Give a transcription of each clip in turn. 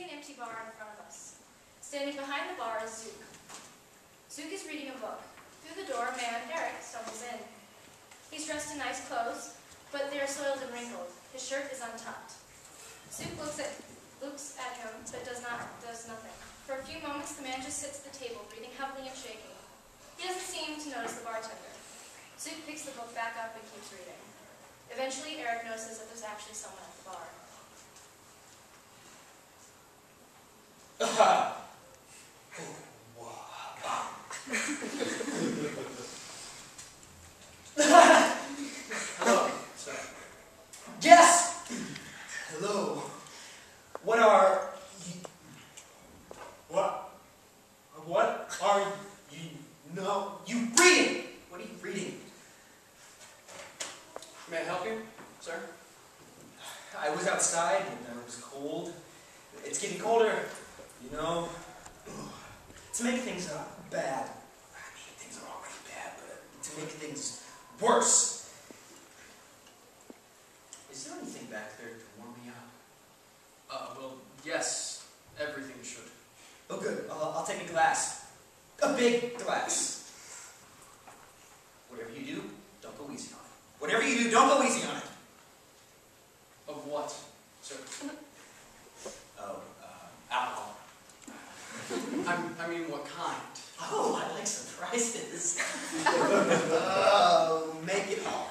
see an empty bar in front of us. Standing behind the bar is Zook. Zook is reading a book. Through the door, man Eric stumbles in. He's dressed in nice clothes, but they are soiled and wrinkled. His shirt is untucked. Zook looks at him, but does nothing. For a few moments, the man just sits at the table, breathing heavily and shaking. He doesn't seem to notice the bartender. Zook picks the book back up and keeps reading. Eventually, Eric notices that there's actually someone at the bar. Hello, sir. Yes! Hello. What are you... What are you... No, you reading! What are you reading? May I help you, sir? I was outside and it was cold. It's getting colder, you know. To make things bad. I mean, things are already bad, but to make things worse. Is there anything back there to warm me up? Well, yes. Everything should. Oh, good. I'll take a glass. A big glass. Whatever you do, don't go easy on it. Whatever you do, don't go easy on it. Of what, sir? Oh, alcohol. I mean, what kind? Oh, I like surprises. Oh, make it hard.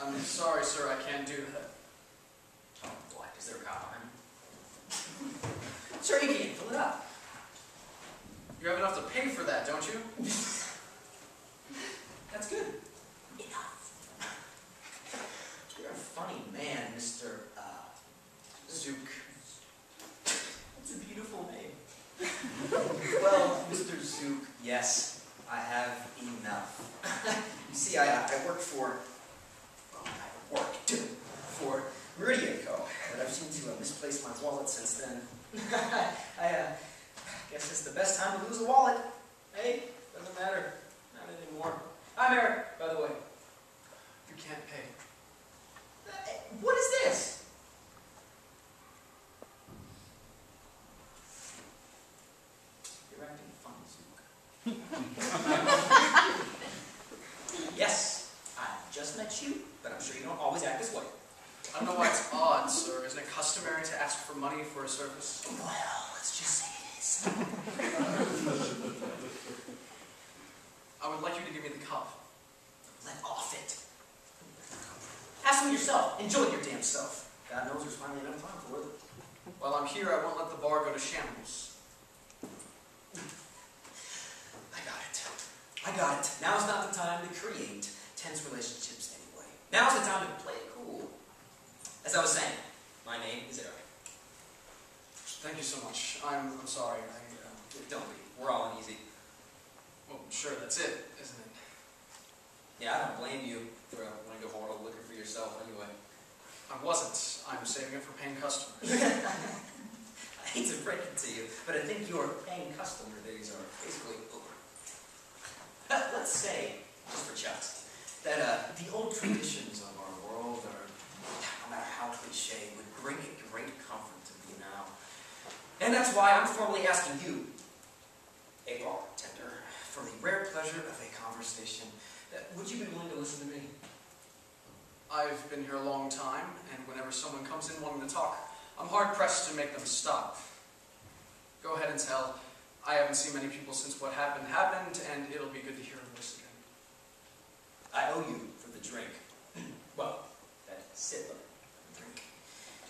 I'm sorry, sir, I can't do that. Oh, what? Is there a cop behind me? Sir, you can't fill it up. You have enough to pay for that, don't you? That's good. Enough. You're a funny man, Mr. Zook. That's a beautiful name. Well, Mr. Zook, yes, I have enough. You see, I work for... Well, I work, too, for Meridian Co. But I've seemed to misplace my wallet since then. I guess it's the best time to lose a wallet. Hey, doesn't matter. Not anymore. I'm Eric, by the way. You can't pay. What is this? You're acting funny, Zook. Yes, I just met you, but I'm sure you don't always act this way. I don't know why it's odd, sir. Isn't it customary to ask for money for a service? Well, let's just say it is. I would like you to give me the cup. Let off it. Have some yourself. Enjoy your damn self. God knows there's finally enough time for it. While I'm here, I won't let the bar go to shambles. I got it. Now's not the time to create tense relationships anyway. Now's the time to play it cool. As I was saying, my name is Eric. Thank you so much. I'm sorry. Don't be. We're all uneasy. Well, sure, that's it, isn't it? Yeah, I don't blame you for wanting to hoard a liquor for yourself anyway. I wasn't. I'm saving it for paying customers. I hate to break it to you, but I think your paying customer days are basically over. Let's say, just for chucks, that the old traditions of our world are, no matter how cliche, would bring it great comfort to me now. And that's why I'm formally asking you, a bartender, for the rare pleasure of a conversation. Would you be willing to listen to me? I've been here a long time, and whenever someone comes in wanting to talk, I'm hard-pressed to make them stop. Go ahead and tell. I haven't seen many people since what happened, and it'll be good to hear a voice again. I owe you for the drink. Well, that sip of drink.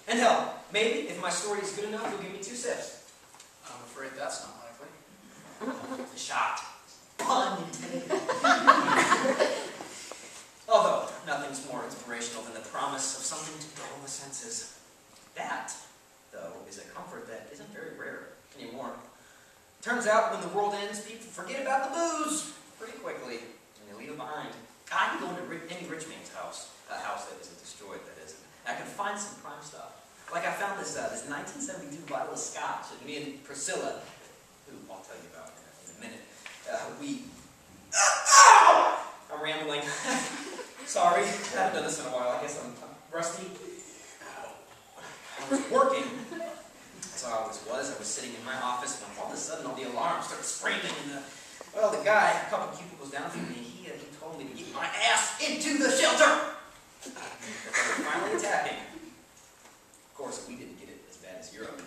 And hell, maybe if my story is good enough, you'll give me 2 sips. I'm afraid that's not likely. The shot. Pun intended. Although, nothing's more inspirational than the promise of something to dull the senses. That, though, is a comfort that isn't very rare anymore. Turns out, when the world ends, people forget about the booze pretty quickly, and they leave it behind. I can go into any rich man's house, a house that isn't destroyed, that isn't. I can find some prime stuff. Like I found this 1972 bottle of scotch that me and Priscilla, who I'll tell you about in a minute, we Ow! I'm rambling. Sorry, I haven't done this in a while. I guess I'm rusty. I was working. That's how I always was. I was sitting in my office when all of a sudden all the alarms started screaming. And well, the guy, a couple cubicles down from me, he told me to get my ass into the shelter. They were finally attacking. Of course, we didn't get it as bad as Europe.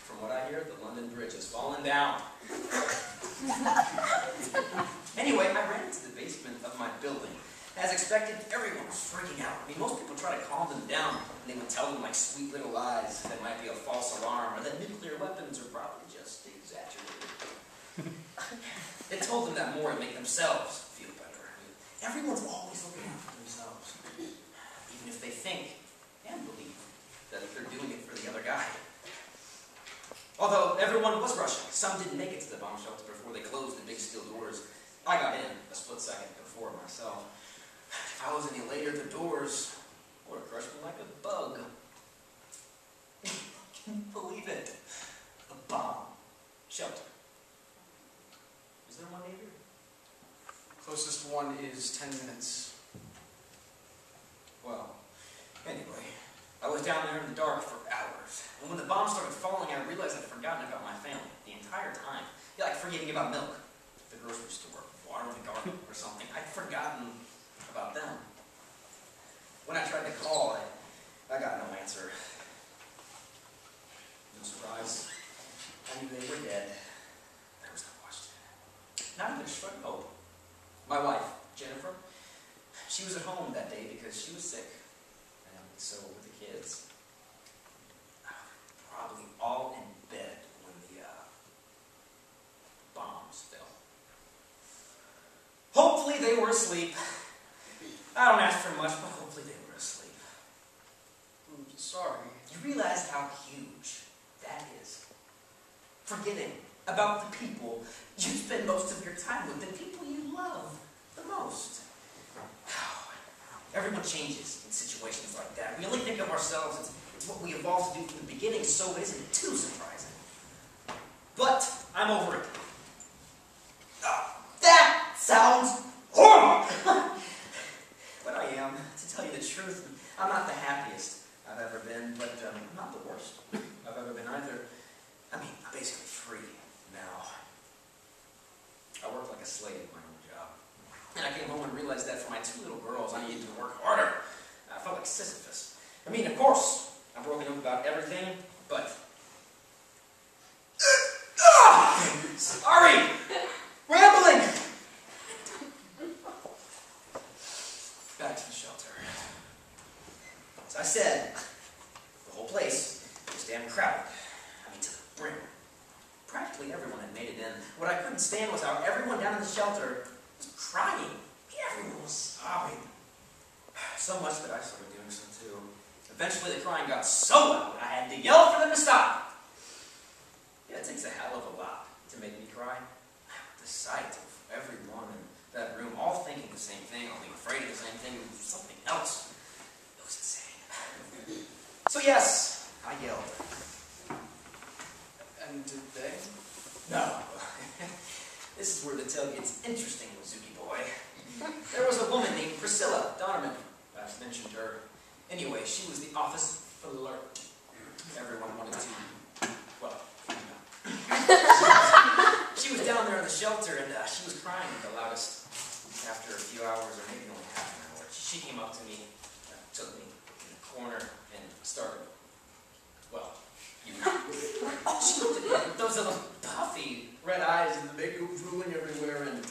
From what I hear, the London Bridge has fallen down. Anyway, I ran into the basement of my building. As expected, everyone was freaking out. I mean, most people try to calm them down, and they would tell them like sweet little lies that might be a false alarm, or that nuclear weapons are probably just exaggerated. They told them that more to make themselves feel better. I mean, everyone's always looking out for themselves, even if they think and believe that they're doing it for the other guy. Although everyone was rushing, some didn't make it to the bomb shelter before they closed the big steel doors. I got in a split second before myself. If I was any later, the doors would have crushed me like a bug. Can you believe it? A bomb shelter. Is there one near here? Closest one is 10 minutes. Well, anyway, I was down there in the dark for hours. And when the bomb started falling, I realized I'd forgotten about my family the entire time. Yeah, like forgetting about milk, the grocery store, water in the garden, or something. I'd forgotten about them. When I tried to call, I got no answer. No surprise. I knew they were dead. There was no question. Not even a shrug of hope. My wife, Jennifer, she was at home that day because she was sick. And so were the kids. Probably all in bed when the bombs fell. Hopefully they were asleep. I don't ask for much, but hopefully they were asleep. I'm sorry. You realize how huge that is? Forgetting about the people you spend most of your time with, the people you love the most. Everyone changes in situations like that. We only think of ourselves as what we evolved to do from the beginning, so it isn't too surprising. But I'm over it. That sounds horrible! But I am, to tell you the truth. I'm not the happiest I've ever been, but I'm not the worst I've ever been either. I mean, I'm basically free now. I work like a slave in my own job. And I came home and realized that for my two little girls, I needed to work harder. I felt like Sisyphus. I mean, of course, I'm broken up about everything, but... Sorry! Rambling! Back to the shelter. As I said, the whole place was damn crowded. I mean, to the brim. Practically everyone had made it in. What I couldn't stand was how everyone down in the shelter was crying. Everyone was sobbing. So much that I started doing so too. Eventually the crying got so loud I had to yell for them to stop. Yeah, it takes a hell of a lot to make me cry. The sight of everyone in that room all thinking the same thing, only afraid of the same thing, something else. It was insane. So yes, I yelled. And did they? No. This is where the tale gets interesting, Zuki boy. There was a woman named Priscilla Donnerman. I've mentioned her. Anyway, she was the office flirt. Everyone wanted to, well, you know. She was down there in the shelter, and she was crying the loudest. After a few hours, or maybe only half an hour, she came up to me, took me in the corner, and started, well, you know. She looked at me with those little puffy red eyes and the makeup drooling everywhere, and,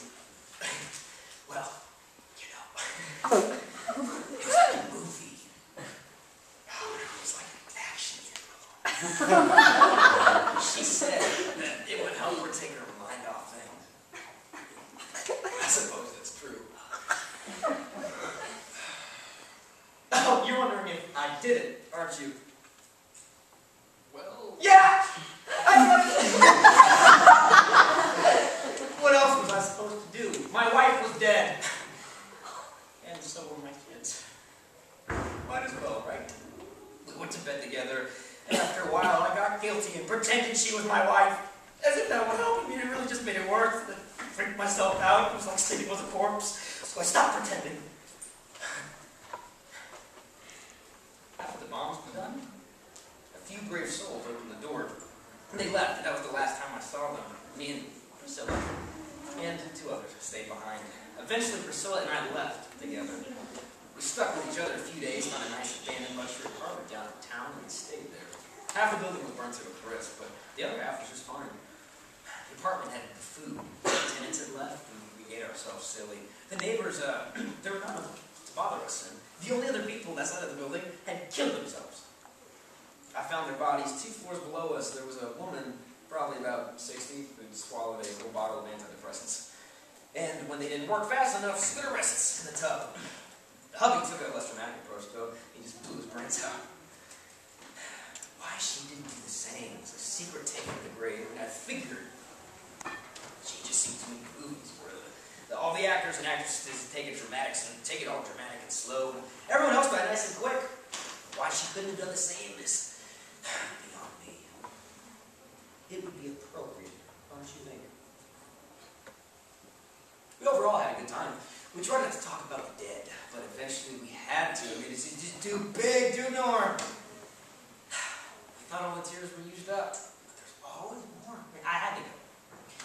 well, you know. It was like a movie. It was like an action hero. She said that it would help her take her mind off things. I suppose that's true. Oh, you're wondering if I did it, aren't you? Well... Yeah! What else was I supposed to do? My wife was dead. And so were my kids. Might as well, right? We went to bed together, and after a while I got guilty and pretended she was my wife. As if that would help. I mean, it really just made it worse. freaked myself out. It was like sleeping with a corpse. So I stopped pretending. After the bombs were done, a few brave souls opened the door. And they left, and that was the last time I saw them. Me and Priscilla. And 2 others stayed behind. Eventually, Priscilla and I left together. We stuck with each other a few days on a nice abandoned luxury apartment downtown, and we stayed there. Half the building was burnt to a crisp, but the other half was just fine. The apartment had the food. The tenants had left, and we ate ourselves silly. The neighbors, there were none of them to bother us, and the only other people on that side of the building had killed themselves. I found their bodies 2 floors below us. There was a woman, probably about 60, who'd swallowed a whole bottle of antidepressants. And when they didn't work fast enough, she split her wrists in the tub. The hubby took a less dramatic approach, though. He just blew his brains out. Why she didn't do the same was a secret taken to the grave, and I figured she just seemed to make movies where all the actors and actresses take it all dramatic and slow. Everyone else died nice and quick. Why she couldn't have done the same is beyond me. It would be appropriate, don't you think? We overall had a good time. We tried not to talk about the dead, but eventually we had to. I mean, it's just too big to ignore. We thought all the tears were used up. But there's always more. I mean, I had to go.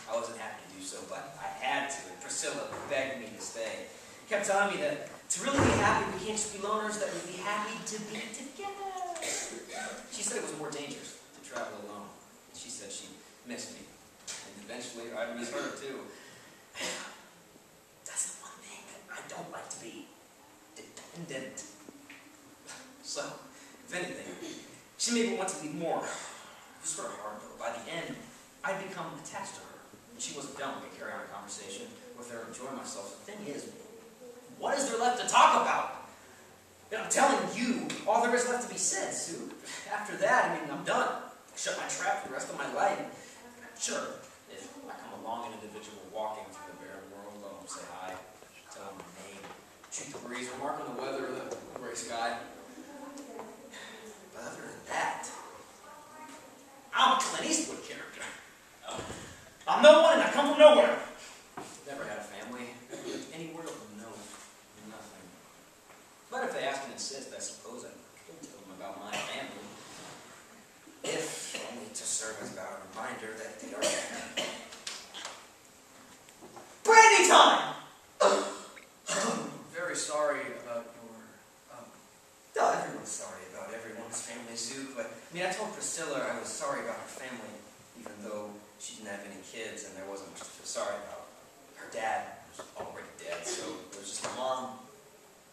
I wasn't happy to do so, but I had to. And Priscilla begged me to stay. Kept telling me that to really be happy, we can't just be loners, that we'd be happy to be together. She said it was more dangerous to travel alone. She said she missed me. And eventually, I'd miss her, too. That's the one thing that I don't like to be dependent. So, if anything, she made me want to leave more. It was sort of hard, though. By the end, I'd become attached to her. She wasn't done with me carrying on a conversation with her and enjoying myself. The thing is, what is there left to talk about? And I'm telling you, all there is left to be said, Sue. After that, I mean, I'm done. I shut my trap for the rest of my life. Sure, if I come along an individual walking through the barren world, I'll say hi, tell them my name, shoot the breeze, remark on the weather or the gray sky. But other than that, I'm a Clint Eastwood character. I'm no one and I come from nowhere. Never had a family. Anywhere of nothing. But if they ask and insist, I suppose I could tell them about my family. If only to serve as about a reminder that they are there. Brandy time! Very sorry about your, No, everyone's sorry about everyone's family, Sue, but I mean, I told Priscilla I was sorry about her family, even though she didn't have any kids and there wasn't much to feel sorry about. Her dad was already dead, so it was just my mom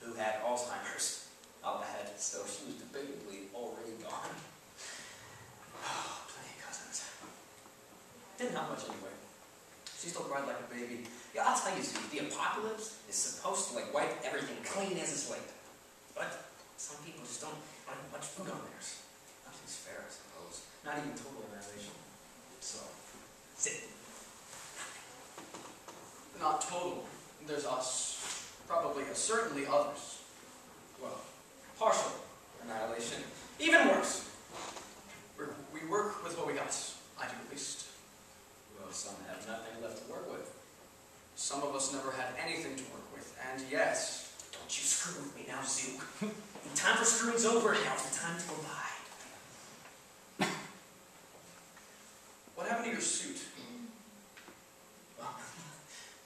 who had Alzheimer's up ahead, so she was debatably already gone. Oh, plenty of cousins. Didn't have much anyway. She still cried like a baby. Yeah, I'll tell you, Sue, the apocalypse is supposed to wipe everything clean as a slate. But some people just don't have much food on theirs. Nothing's fair, I suppose. Not even total annihilation. So, sit. not total. There's us, probably, certainly others. Well, partial annihilation. Even worse. We work with what we got. I do, at least. Well, some have nothing left to work with. Some of us never had anything to work with, and yes. Don't you screw with me now, Zoo. The time for screwing's over, now's the time to abide. What happened to your suit?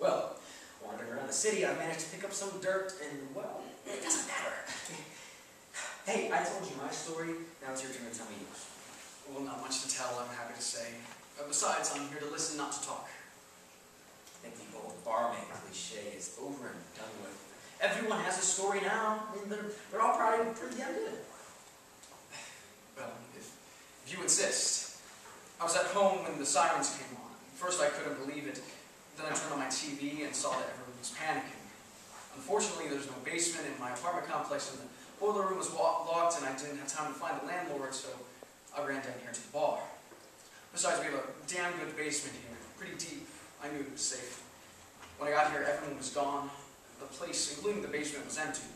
Well, wandering around the city, I managed to pick up some dirt, and, well, it doesn't matter. Hey, I told you my story, now it's your turn to tell me yours. Well, not much to tell, I'm happy to say. Besides, I'm here to listen, not to talk. I think the old barmaid cliche is over and done with. Everyone has a story now. I mean, they're all probably pretty damn good. Well, if you insist. I was at home when the sirens came on. First, I couldn't believe it. Then I turned on my TV and saw that everyone was panicking. Unfortunately, there's no basement in my apartment complex, and the boiler room was locked, and I didn't have time to find the landlord, so I ran down here to the bar. Besides, we have a damn good basement here, pretty deep. I knew it was safe. When I got here, everyone was gone. The place, including the basement, was empty.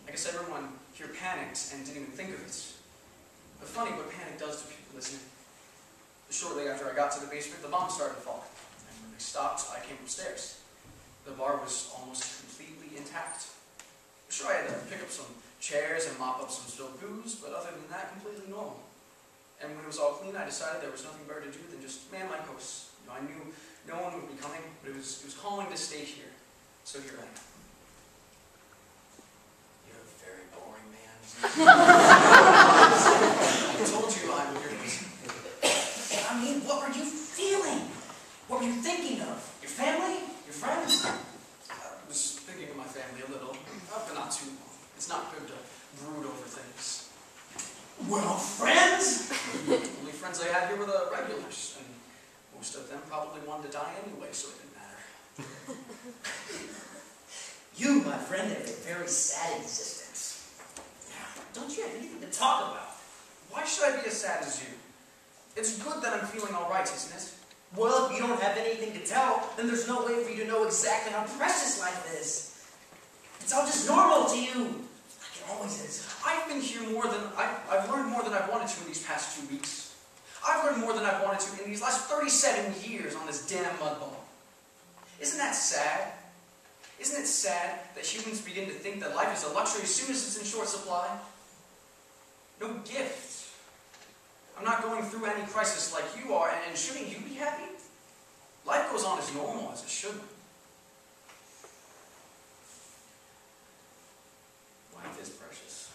I guess everyone here panicked and didn't even think of it. But funny what panic does to people, isn't it? Shortly after I got to the basement, the bombs started to fall. And when they stopped, I came upstairs. The bar was almost completely intact. Sure, I had to pick up some chairs and mop up some spilled booze, but other than that, completely normal. And when it was all clean, I decided there was nothing better to do than just man my post. I knew no one would be coming, but it was calling to stay here. So here I am. You're a very boring man. I told you I'm here. I mean, what were you feeling? What were you thinking of? Your family? Your friends? I was thinking of my family a little, but not too long. It's not good to brood over things. Well, friends? The only friends I had here were the regulars, and most of them probably wanted to die anyway, so it didn't matter. You, my friend, have a very sad existence. Don't you have anything to talk about? Why should I be as sad as you? It's good that I'm feeling all right, isn't it? Well, if you don't have anything to tell, then there's no way for you to know exactly how precious life is. It's all just normal to you, like it always is. I've been here I've learned more than I've wanted to in these past 2 weeks. I've learned more than I've wanted to in these last 37 years on this damn mud ball. Isn't that sad? Isn't it sad that humans begin to think that life is a luxury as soon as it's in short supply? No gift. I'm not going through any crisis like you are, and shouldn't you be happy? Life goes on as normal as it should. Life is precious.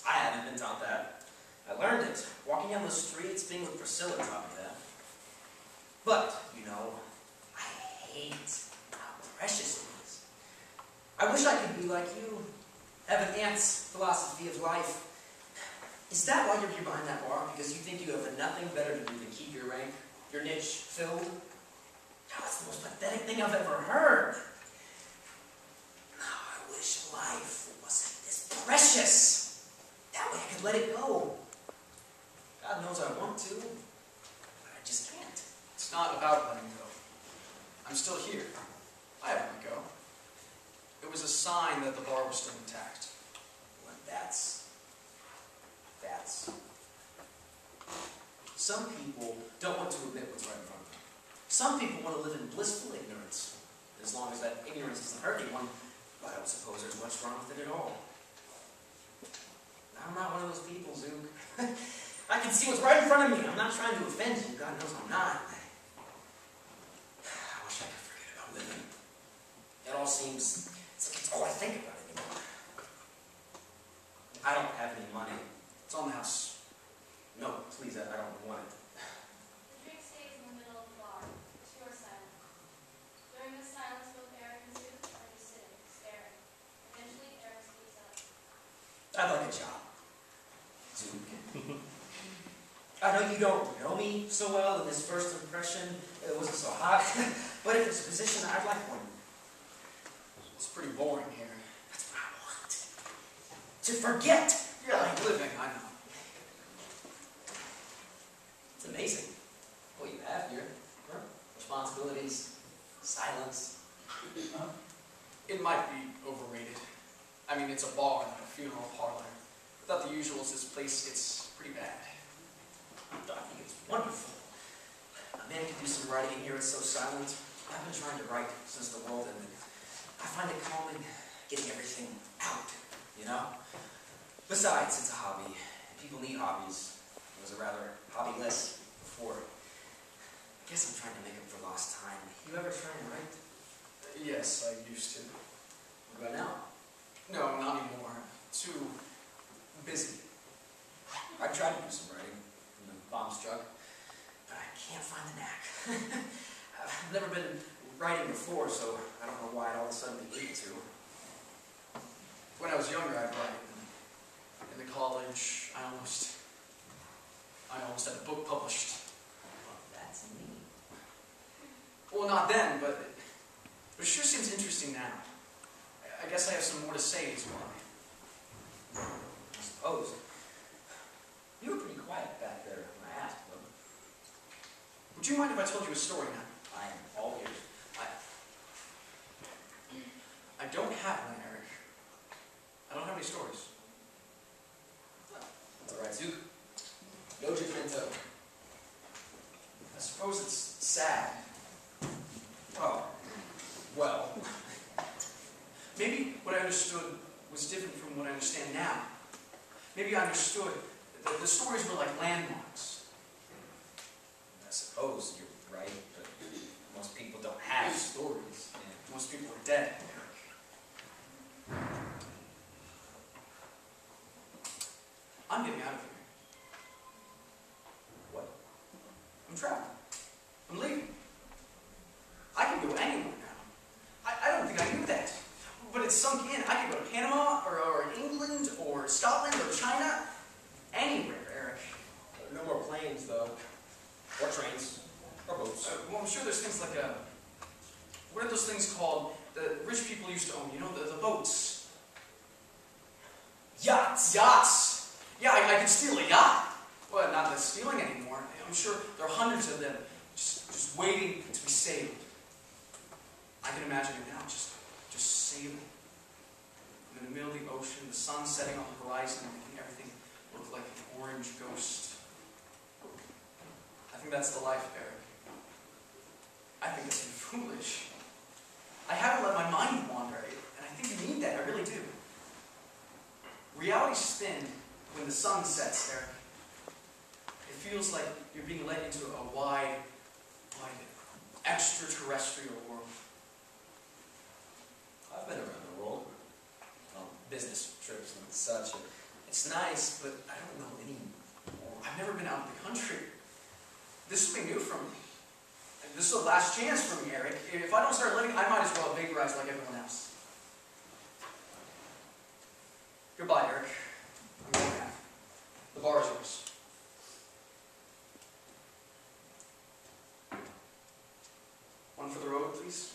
I haven't been taught that. I learned it. Walking down the streets, being with Priscilla taught me that. But, you know, I hate how precious it is. I wish I could be like you. Have an aunt's philosophy of life. Is that why you're here behind that bar? Because you think you have nothing better to do than keep your rank, your niche filled? That's the most pathetic thing I've ever heard. I wish life wasn't this precious. That way I could let it go. God knows I want to, but I just can't. It's not about letting go. I'm still here. I haven't let go. It was a sign that the bar was still intact. Well, that's... Some people don't want to admit what's right in front of them. Some people want to live in blissful ignorance. As long as that ignorance doesn't hurt anyone, I don't suppose there's much wrong with it at all. I'm not one of those people, Zook. I can see what's right in front of me. I'm not trying to offend you. God knows I'm not. I wish I could forget about living. It all seems... it's all I think about anymore. I don't have any money. It's on the house. No, please, I don't want it. The drink stays in the middle of the bar. It's your silence. During this silence, both Eric and Zook are just sitting, staring. Eventually, Eric speaks up. I'd like a job. Zook. I know you don't know me so well, and this first impression it wasn't so hot, but if it's a position, I'd like one. It's pretty boring here. That's what I want. To forget. You're like living, I know. It's amazing what you have here. Huh? Responsibilities, silence. It might be overrated. I mean, it's a bar, not a funeral parlor. Without the usuals, this place gets pretty bad. I think it's wonderful. A man can do some writing in here, it's so silent. I've been trying to write since the world ended. I find it calming, getting everything out, you know? Besides, it's a hobby. People need hobbies. It was a rather hobbyless before. I guess I'm trying to make up for lost time. You ever try and write? Yes, I used to. What about now? No, not anymore. Too busy. I tried to do some writing when the bomb struck, but I can't find the knack. I've never been writing before, so I don't know why it all of a sudden began to. When I was younger, I'd write. In the college, I almost had a book published. Well, that's neat. Well, not then, but it sure seems interesting now. I guess I have some more to say as well. I suppose. You were pretty quiet back there when I asked, though. Would you mind if I told you a story now? I am all ears. I don't have one, Eric. I don't have any stories. That's all right, Zook. No judgmental. I suppose it's sad. maybe I understood that the stories were like landmarks. I suppose you're right, but most people don't have stories. And most people are dead, Eric. I'm getting out of here. What? I'm traveling. I'm leaving. I can go anywhere now. I don't think I knew that. But it's sunk in. I could go to Panama, or England, or Scotland, or China. Anywhere, Eric. No more planes, though. Or trains. Or boats. Well, I'm sure there's things like what are those things called that rich people used to own? You know, the boats. Yachts! Yachts! Yeah, I could steal a yacht. Well, not that stealing anymore. I'm sure there are hundreds of them just waiting to be sailed. I can imagine it now, just sailing. I'm in the middle of the ocean, the sun setting on the horizon, making everything look like an orange ghost. I think that's the life, Eric. I think it's foolish. I haven't let my mind wander, and I think you need that, I really do. Reality's thin when the sun sets, Eric. It feels like you're being led into a wide extraterrestrial world. I've been around the world. On business trips and such. It's nice, but I don't know any more. I've never been out of the country. This will be new for me. This is the last chance for me, Eric. If I don't start living, I might as well vaporize like everyone else. Goodbye, Eric. I'm going now. The bar is yours. One for the road, please.